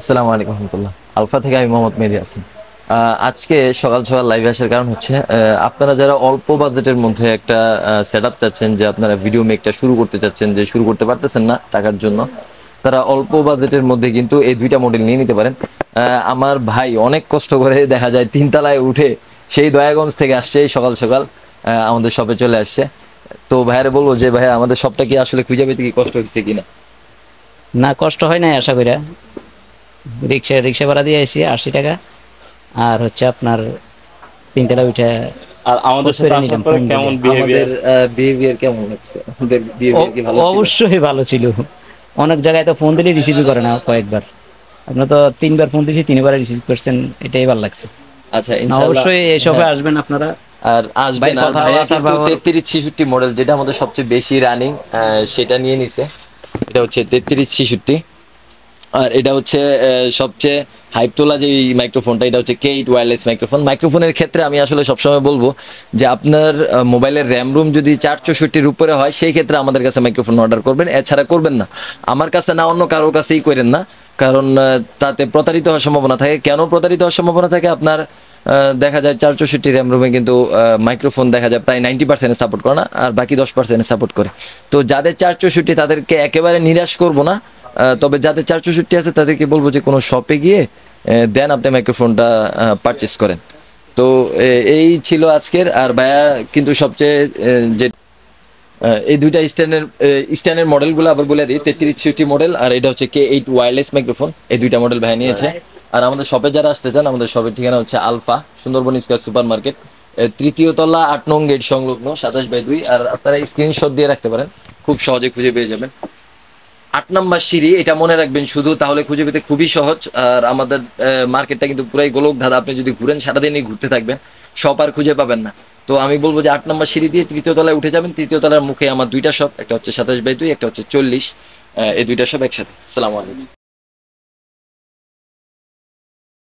আসসালামু আলাইকুম রহমতুল্লাহ। আলফা থেকে আমি মোহাম্মদ মেহেদী হাসান। আজকে সকাল সকাল লাইভে আসার কারণ হচ্ছে আপনারা যারা অল্প বাজেটের মধ্যে একটা সেট আপ চাচ্ছেন, যে আপনারা ভিডিও মেকটা শুরু করতে চাচ্ছেন, যে শুরু করতে পারতেছেন না টাকার জন্য, তারা অল্প বাজেটের মধ্যে কিন্তু এই দুইটা মডেল নিয়ে নিতে পারেন। আমার ভাই অনেক কষ্ট করে দেখা যায় তিনতলায় উঠে সেই দয়াগঞ্জ থেকে আসছে এই সকাল সকাল আমাদের শপে চলে আসছে। তো ভাইয়ারে বলবো যে ভাইয়া আমাদের শপটা কি আসলে খুঁজে পেতে কি কষ্ট হচ্ছে কিনা? না, কষ্ট হয় নাই আশা করি। রিক্সা ভাড়া দিয়ে আসি 80 টাকা। আর হচ্ছে আপনার তিনতলা উঠে আর আমাদের খোঁজ সাথে করে আসার নিলাম পরে ফোন কেমন দিলে। আমাদের বিহেভিয়ার? বিহেভিয়ার কেমন লাগছে? আমাদের বিহেভিয়ার কি ভালো ছিল? অবশ্যই ভালো ছিল। অনেক জায়গায় তো ফোন দিলে রিসিভই করে না কয়েকবার। আপনার তো 3বার ফোন দিয়েছি, 3বার রিসিভ করছেন, এটাই ভালো লাগছে। আচ্ছা, না, ইনশাআল্লাহ। অবশ্যই এসবে হ্যাঁ, আসবেন আপনারা। আর ভাই আসবেন। আর কথা ভাইয়া আচার কিন্তু ব্যবহার 3366 মডেল, যেটা আমাদের সবচেয়ে বেশি রানিং, সেটা নিয়ে নিছে। এটা হচ্ছে 3366। আর এটা হচ্ছে সবচেয়ে হাইপ তোলা যে মাইক্রোফোনটা, এটা হচ্ছে K8 ওয়্যারলেস মাইক্রোফোন। মাইক্রোফোনের ক্ষেত্রে আমি আসলে সবসময় বলবো যে আপনার মোবাইলের র্যাম রুম যদি 464-র উপরে হয়, সেই ক্ষেত্রে আমাদের কাছে মাইক্রোফোন অর্ডার করবেন, এছাড়া করবেন না। আমার কাছে না, অন্য কারো কাছেই করেন না, কারণ তাতে প্রতারিত হওয়ার সম্ভাবনা থাকে। কেন প্রতারিত হওয়ার সম্ভাবনা থাকে? আপনার দেখা যায় 464 র্যাম রুমে কিন্তু মাইক্রোফোন দেখা যায় প্রায় 90% সাপোর্ট করে না, আর বাকি 10% সাপোর্ট করে। তো যাদের 464 তাদেরকে একেবারে নিরাশ করব না, তবে যাদের 464 আছে তাদেরকে বলবো যে কোনো শপে গিয়ে দেন আপনি মাইক্রোফোনটা পারচেস করেন। তো এই ছিল আজকের। আর ভাইয়া কিন্তু সবচেয়ে যে এই দুইটা স্ট্যান্ডের মডেলগুলো আবার বলে দিই, 3360 মডেল, আর এটা হচ্ছে K8 ওয়্যারলেস মাইক্রোফোন। এই দুইটা মডেল ভাইয়া নিয়েছে। আর আমাদের শপে যারা আসতে চান, আমাদের শপের ঠিকানা হচ্ছে alpha, Sundarban square supermarket, 3য় তলা, 8 নং গেট সংলগ্ন, 27/2। আর আপনারা স্ক্রিনশট দিয়ে রাখতে পারেন, খুব সহজে খুঁজে পেয়ে যাবেন। 8 নম্বর সিঁড়ি, এটা মনে রাখবেন শুধু, তাহলে খুঁজে পেতে খুবই সহজ। আর আমাদের মার্কেটটা কিন্তু পুরাই গোলক ধাঁধা, আপনি যদি ঘুরেন সারাদিনই ঘুরতে থাকবেন, শপ আর খুঁজে পাবেন না। তো আমি বলবো যে 8 নম্বর সিঁড়ি দিয়ে 3য় তলায় উঠে যাবেন। 3য় তলার মুখে আমার দুইটা শপ, একটা হচ্ছে 27/2, একটা হচ্ছে 40। এই দুইটা শপ একসাথে। আসসালামু আলাইকুম।